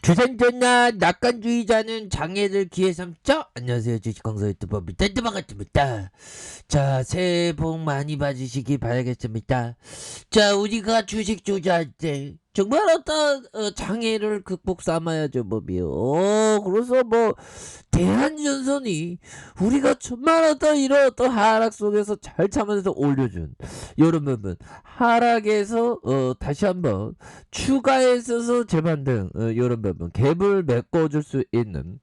주산전나 낙관주의자는 장애를 기회 삼죠? 안녕하세요. 주식강사 유튜버 밑단도 반갑습니다. 자, 새해 복 많이 받으시기 바라겠습니다. 자, 우리가 주식 투자할 때 정말 어떤 장애를 극복 삼아야죠, 법이요. 그래서 뭐 대한전선이 우리가 정말 어떤 이런 어떤 하락 속에서 잘 참아내서 올려준 요런 부분, 하락에서 다시 한번 추가에 있어서 재반등, 요런 부분 갭을 메꿔줄 수 있는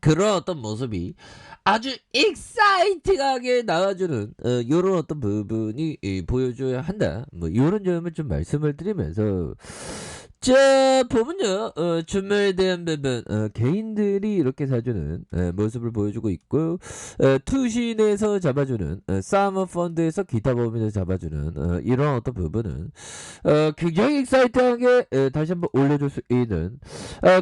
그런 어떤 모습이 아주 익사이팅하게 나와주는 요런 어떤 부분이 보여줘야 한다, 뭐 요런 점을 좀 말씀을 드리면서, 자 보면요, 주말에 대한 부분, 개인들이 이렇게 사주는 모습을 보여주고 있고, 투신에서 잡아주는, 사머펀드에서 기타 범위에서 잡아주는 이런 어떤 부분은 굉장히 익사이팅하게 다시 한번 올려줄 수 있는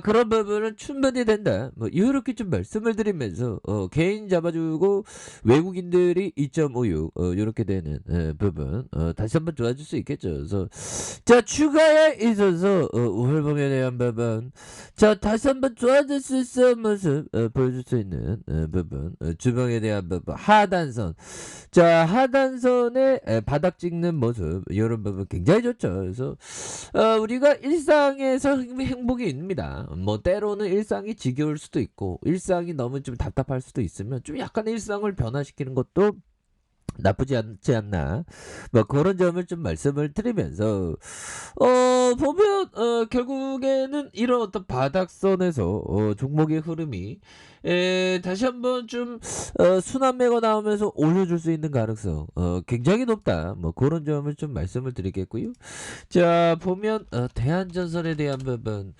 그런 부분은 충분히 된다, 뭐 이렇게 좀 말씀을 드리면서, 개인 잡아주고 외국인들이 2.56 이렇게 되는 부분, 다시 한번 도와줄 수 있겠죠. 그래서 자, 추가에 있어서 우물봉에 대한 부분, 자 다시 한번 좋아질 수 있는 모습 보여줄 수 있는 부분, 주봉에 대한 부분, 하단선, 자 하단선에 바닥 찍는 모습, 이런 부분 굉장히 좋죠. 그래서 우리가 일상에서 행복이 있습니다. 뭐 때로는 일상이 지겨울 수도 있고, 일상이 너무 좀 답답할 수도 있으면 좀 약간 일상을 변화시키는 것도 나쁘지 않지 않나, 뭐 그런 점을 좀 말씀을 드리면서, 보면 결국에는 이런 어떤 바닥선에서 종목의 흐름이 다시 한번 좀 순환매가 나오면서 올려줄 수 있는 가능성 굉장히 높다, 뭐 그런 점을 좀 말씀을 드리겠고요. 자 보면 대한전선에 대한 부분,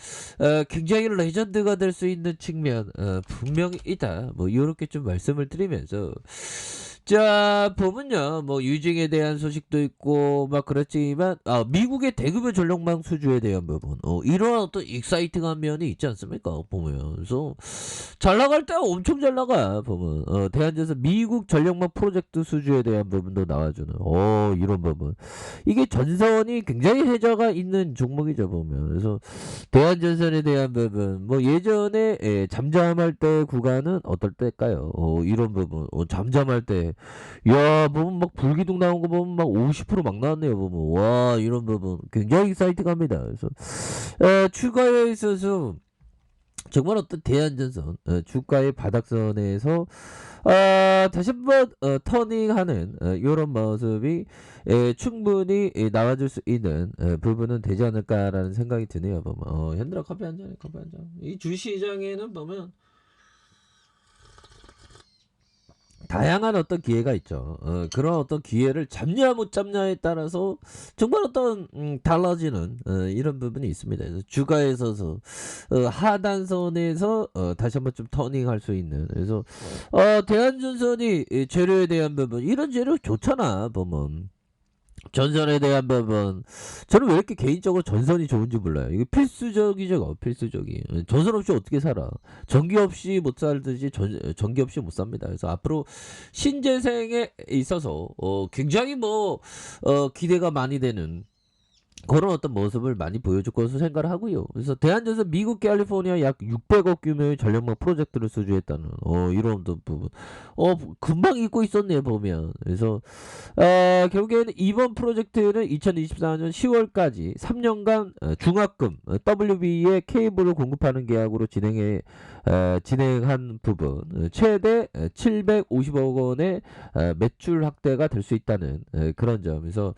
굉장히 레전드가 될 수 있는 측면 분명히 있다, 뭐 이렇게 좀 말씀을 드리면서, 자 보면요, 뭐 유징에 대한 소식도 있고 막 그렇지만, 미국의 대규모 전력망 수주에 대한 부분, 이런 어떤 익사이팅한 면이 있지 않습니까, 보면. 그래서 잘 나갈 때 엄청 잘 나가 보면, 대한전선 미국 전력망 프로젝트 수주에 대한 부분도 나와주는 이런 부분, 이게 전선이 굉장히 해자가 있는 종목이죠 보면. 그래서 대한전선에 대한 부분, 뭐 예전에 잠잠할 때 구간은 어떨 때일까요? 이런 부분, 잠잠할 때, 야 보면 막 불기둥 나온 거 보면 막 50%막 나왔네요 보면. 와 이런 부분 굉장히 익사이팅합니다. 그래서 추가에 있어서 정말 어떤 대한전선 주가의 바닥선에서 다시 한번 터닝하는 요런 모습이 충분히 나와줄 수 있는 부분은 되지 않을까라는 생각이 드네요 보면. 현들아 커피 한 잔해, 커피 한 잔. 이 주시장에는 보면 다양한 어떤 기회가 있죠. 그런 어떤 기회를 잡냐 못 잡냐에 따라서 정말 어떤 달라지는 이런 부분이 있습니다. 그래서 주가에 있어서 하단선에서 다시 한번 좀 터닝할 수 있는, 그래서 대한전선이 재료에 대한 부분, 이런 재료 좋잖아 보면. 전선에 대한 부분, 저는 왜 이렇게 개인적으로 전선이 좋은지 몰라요. 이게 필수적이죠, 필수적이. 전선 없이 어떻게 살아? 전기 없이 못 살듯이 전기 없이 못 삽니다. 그래서 앞으로 신재생에 있어서 굉장히 뭐 기대가 많이 되는 그런 어떤 모습을 많이 보여줄 것으로 생각을 하고요. 그래서 대한전선 미국 캘리포니아 약 600억 규모의 전력망 프로젝트를 수주했다는 이런 어떤 부분, 금방 잊고 있었네요 보면. 그래서 결국에는 이번 프로젝트는 2024년 10월까지 3년간 중압금 WB의 케이블을 공급하는 계약으로 진행한 부분, 최대 750억 원의 매출 확대가 될 수 있다는 그런 점에서,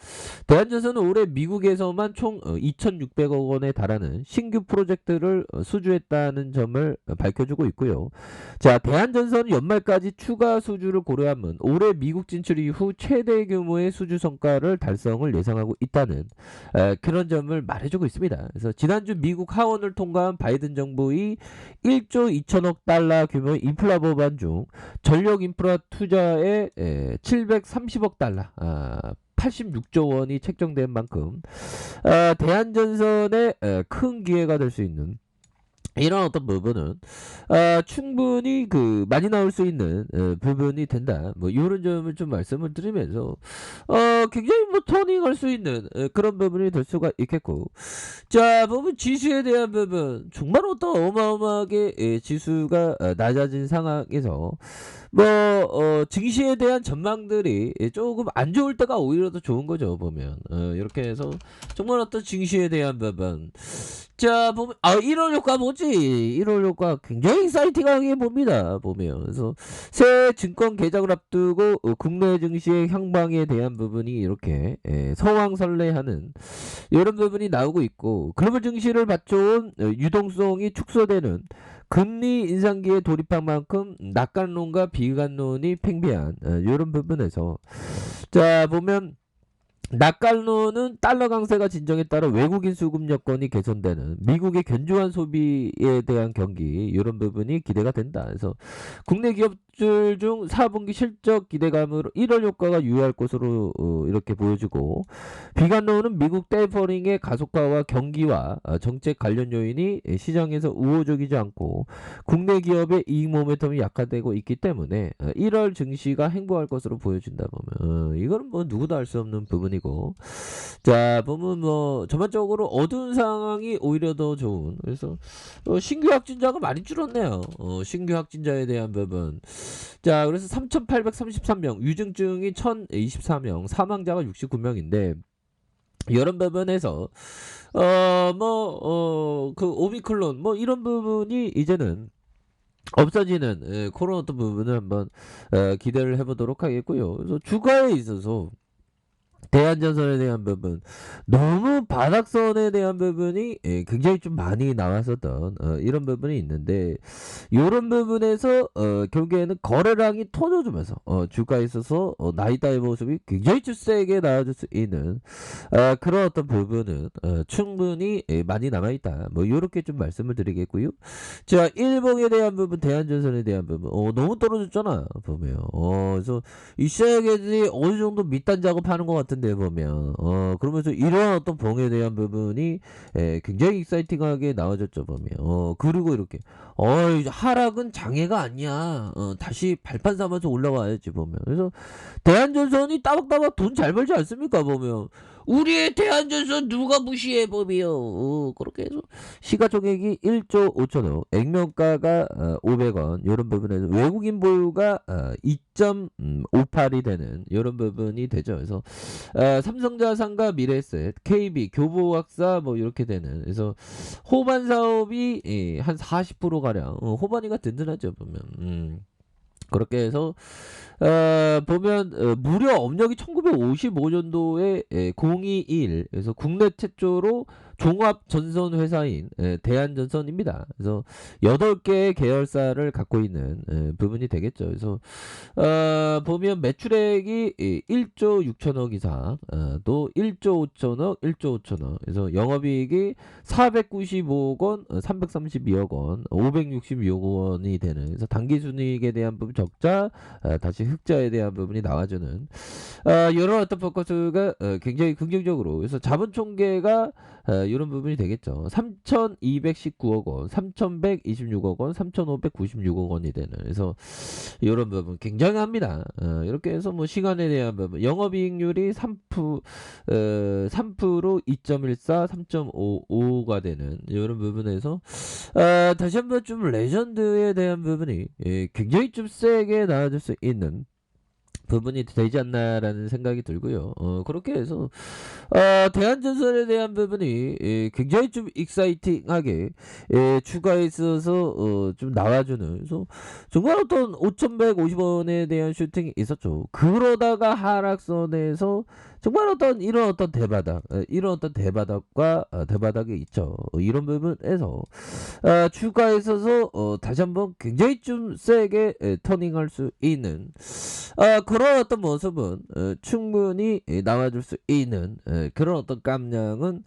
대한전선은 올해 미국에서만 총 2,600억 원에 달하는 신규 프로젝트를 수주했다는 점을 밝혀주고 있고요. 자, 대한전선은 연말까지 추가 수주를 고려하면 올해 미국 진출 이후 최대 규모의 수주 성과를 달성을 예상하고 있다는 그런 점을 말해주고 있습니다. 그래서 지난주 미국 하원을 통과한 바이든 정부의 1조 2천억 달러 규모의 인프라 법안 중 전력 인프라 투자에 730억 달러, 86조 원이 책정된 만큼 대한전선에 큰 기회가 될 수 있는 이런 어떤 부분은 충분히 그 많이 나올 수 있는 부분이 된다. 뭐 요런 점을 좀 말씀을 드리면서 굉장히 뭐 터닝할 수 있는 그런 부분이 될 수가 있겠고, 자 보면 지수에 대한 부분 정말 어떤 어마어마하게 지수가 낮아진 상황에서 뭐 증시에 대한 전망들이 조금 안 좋을 때가 오히려 더 좋은 거죠 보면. 이렇게 해서 정말 어떤 증시에 대한 부분, 자 보면 1월 효과 뭐지? 1월 효과 굉장히 익사이팅하게 봅니다 보면. 그래서 새 증권 개장을 앞두고 국내 증시의 향방에 대한 부분이 이렇게 서왕설레하는 이런 부분이 나오고 있고, 글로벌 증시를 받쳐온 유동성이 축소되는 금리 인상기에 돌입한 만큼 낙관론과 비관론이 팽배한 이런 부분에서, 자 보면 낙관론은 달러 강세가 진정에 따라 외국인 수급 여건이 개선되는 미국의 견조한 소비에 대한 경기, 이런 부분이 기대가 된다. 그래서 국내 기업들 중 4분기 실적 기대감으로 1월 효과가 유효할 것으로 이렇게 보여지고, 비관론은 미국 테이퍼링의 가속화와 경기와 정책 관련 요인이 시장에서 우호적이지 않고 국내 기업의 이익 모멘텀이 약화되고 있기 때문에 1월 증시가 행보할 것으로 보여진다 보면, 이거는 뭐 누구도 알 수 없는 부분이고, 자 보면 뭐 전반적으로 어두운 상황이 오히려 더 좋은. 그래서 신규 확진자가 많이 줄었네요. 신규 확진자에 대한 부분, 자 그래서 3,833명, 유증증이 1,024명, 사망자가 69명인데, 이런 부분에서 그 오미클론 뭐 이런 부분이 이제는 없어지는 그런 어떤 부분을 한번 기대를 해보도록 하겠고요. 그래서 주가에 있어서 대한전선에 대한 부분, 너무 바닥선에 대한 부분이 굉장히 좀 많이 나왔었던 이런 부분이 있는데, 이런 부분에서 결국에는 거래량이 터져주면서 주가에 있어서 나이다의 모습이 굉장히 좀 세게 나와줄 수 있는 그런 어떤 부분은 충분히 많이 남아있다. 뭐 이렇게 좀 말씀을 드리겠고요. 자 일봉에 대한 부분, 대한전선에 대한 부분 너무 떨어졌잖아 보면. 그래서 이 시장에들이 어느 정도 밑단 작업하는 것 같은데 보면, 그러면서 이러한 어떤 봉에 대한 부분이 굉장히 익사이팅하게 나와졌죠 보면. 그리고 이렇게 하락은 장애가 아니야. 다시 발판 삼아서 올라와야지 보면. 그래서 대한전선이 따박따박 돈 잘 벌지 않습니까 보면. 우리의 대한전선 누가 무시해 보면. 그렇게 해서 시가총액이 1조 5천억, 액면가가 500원, 이런 부분에서 외국인 보유가 2.58이 되는 이런 부분이 되죠. 그래서 삼성자산과 미래에셋, KB, 교보학사 뭐 이렇게 되는. 그래서 호반 사업이 한 40% 가량, 호반이가 든든하죠 보면. 그렇게 해서 보면 무려 업력이 1955년도에 021, 그래서 국내 최초로 종합 전선 회사인 대한전선입니다. 그래서 8개의 계열사를 갖고 있는 부분이 되겠죠. 그래서 보면 매출액이 1조 6천억 이상, 또 1조 5천억, 1조 5천억. 그래서 영업이익이 495억 원, 332억 원, 566억 원이 되는. 그래서 당기순이익에 대한 부분 적자, 다시 흑자에 대한 부분이 나와주는 이런 어떤 포커스가 굉장히 긍정적으로. 그래서 자본 총계가 이런 부분이 되겠죠. 3,219억 원, 3,126억 원, 3,596억 원이 되는. 그래서 이런 부분 굉장합니다. 이렇게 해서 뭐 시간에 대한 부분, 영업이익률이 3%, 2.14, 3.55가 되는 이런 부분에서 다시 한번 좀 레전드에 대한 부분이 굉장히 좀 세게 나와줄 수 있는 부분이 되지 않나라는 생각이 들고요. 그렇게 해서 대한전선에 대한 부분이 굉장히 좀 익사이팅하게 추가에 있어서 좀 나와주는. 그래서 정말 어떤 5,150원에 대한 슈팅이 있었죠. 그러다가 하락선에서 정말 어떤 이런 어떤 대바닥, 이런 어떤 대바닥과 대바닥이 있죠. 이런 부분에서 주가에 있어서 다시 한번 굉장히 좀 세게 터닝할 수 있는 그런 그런 어떤 모습은 충분히 나와줄 수 있는 그런 어떤 깜냥은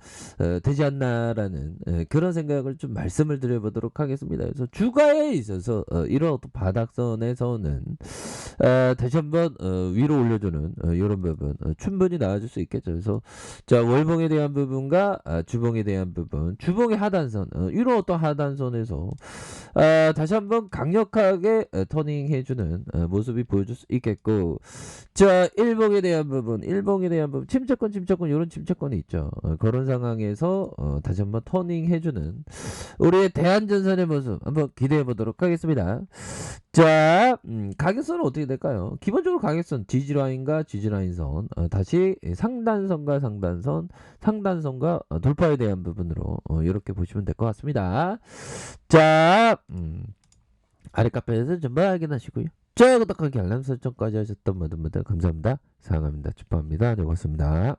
되지 않나라는 그런 생각을 좀 말씀을 드려보도록 하겠습니다. 그래서 주가에 있어서 이런 어떤 바닥선에서는 다시 한번 위로 올려주는 이런 부분 충분히 나와줄 수 있겠죠. 그래서 자, 월봉에 대한 부분과 주봉에 대한 부분, 주봉의 하단선 이런 어떤 하단선에서 다시 한번 강력하게 터닝해주는 모습이 보여줄 수 있겠고, 자, 일봉에 대한 부분, 침체권 이런 침체권이 있죠. 그런 상황에서 다시 한번 터닝해주는 우리의 대한전선의 모습 한번 기대해 보도록 하겠습니다. 자, 가격선은 어떻게 될까요? 기본적으로 가격선 지지라인과 지지라인선 다시 상단선과 돌파에 대한 부분으로 이렇게 보시면 될 것 같습니다. 자, 아래 카페에서 전부 확인하시고요. 좋아요, 구독하기, 알람 설정까지 하셨던 모든 분들 감사합니다. 사랑합니다. 축복합니다. 네, 고맙습니다.